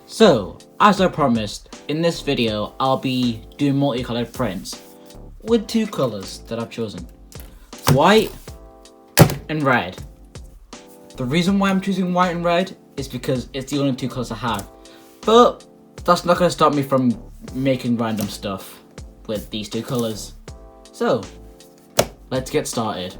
So, as I promised, in this video I'll be doing multicolored prints with two colors that I've chosen. White and red. The reason why I'm choosing white and red is because it's the only two colors I have. But that's not going to stop me from making random stuff with these two colors. So, let's get started.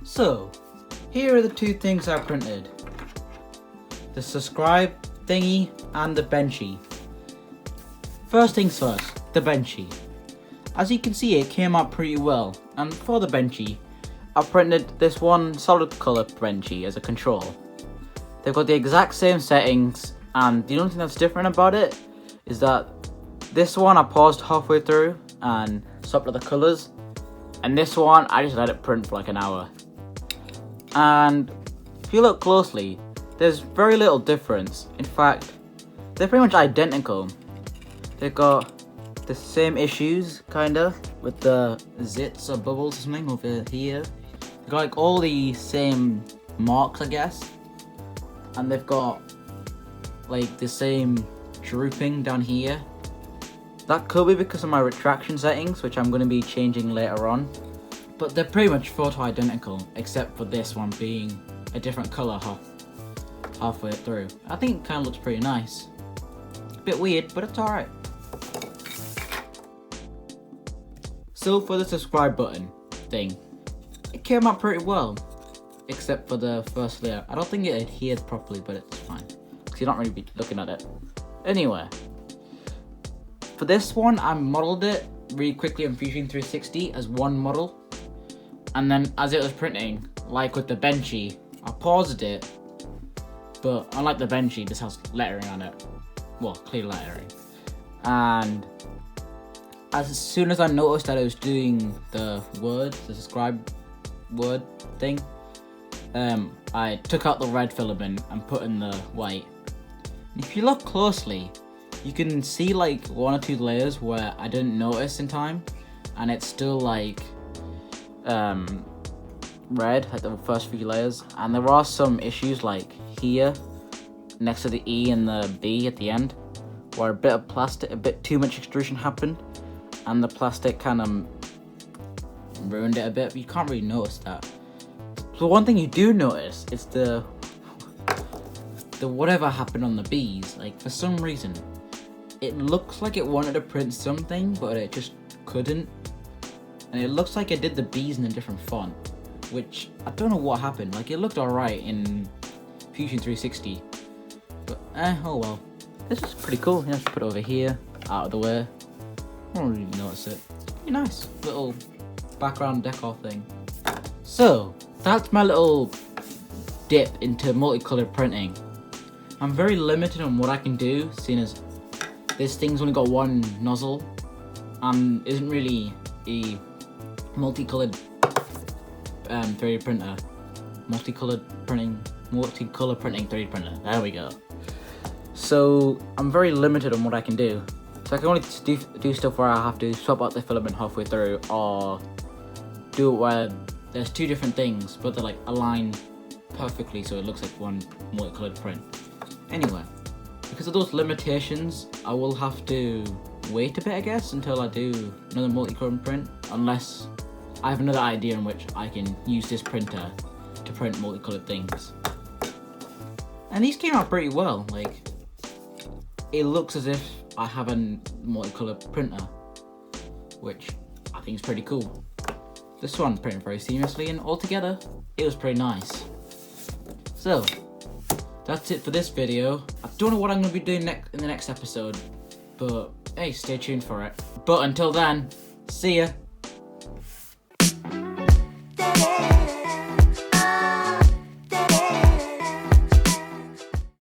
So, here are the two things I printed. The subscribe thingy and the benchy. First things first, the benchy. As you can see, it came out pretty well, and for the benchy, I printed this one solid color benchy as a control. They've got the exact same settings, and the only thing that's different about it is that this one I paused halfway through and swapped the colors, and this one I just let it print for like an hour. And if you look closely, there's very little difference. In fact, they're pretty much identical. They've got the same issues, kinda, with the zits or bubbles or something over here. They've got like all the same marks, I guess. And they've got like the same drooping down here. That could be because of my retraction settings, which I'm going to be changing later on. But they're pretty much photo identical, except for this one being a different colour halfway through. I think it kind of looks pretty nice. A bit weird, but it's alright. So for the subscribe button thing, it came out pretty well, except for the first layer. I don't think it adhered properly, but it's fine, because you're not really be looking at it. Anyway, for this one, I modelled it really quickly on Fusion 360 as one model. And then as it was printing, like with the benchy, I paused it, but unlike the benchy, this has lettering on it. Well, clear lettering. And as soon as I noticed that I was doing the subscribe word thing, I took out the red filament and put in the white. And if you look closely, you can see like one or two layers where I didn't notice in time, and it's still like red, like the first few layers. And there are some issues like here next to the E and the B at the end, where a bit too much extrusion happened, and the plastic kind of ruined it a bit, but you can't really notice that. So one thing you do notice is the whatever happened on the B's. Like, for some reason it looks like it wanted to print something, but it just couldn't. And it looks like it did the B's in a different font, which I don't know what happened. Like, it looked alright in Fusion 360, but oh well. This is pretty cool. Just put it over here, out of the way. I don't really notice it. It's pretty nice little background decor thing. So that's my little dip into multicolored printing. I'm very limited on what I can do, seeing as this thing's only got one nozzle and isn't really a multicolored 3D printer. Multicolored printing 3D printer. There we go. So I'm very limited on what I can do. So I can only do stuff where I have to swap out the filament halfway through, or do it where there's two different things, but they're like aligned perfectly so it looks like one multicolored print. Anyway, because of those limitations, I will have to wait a bit, I guess, until I do another multicolored print, unless I have another idea in which I can use this printer to print multicolored things. And these came out pretty well. Like, it looks as if I have a multicolored printer, which I think is pretty cool. This one printed very seamlessly, and altogether, it was pretty nice. So, that's it for this video. I don't know what I'm going to be doing in the next episode, but hey, stay tuned for it. But until then, see ya!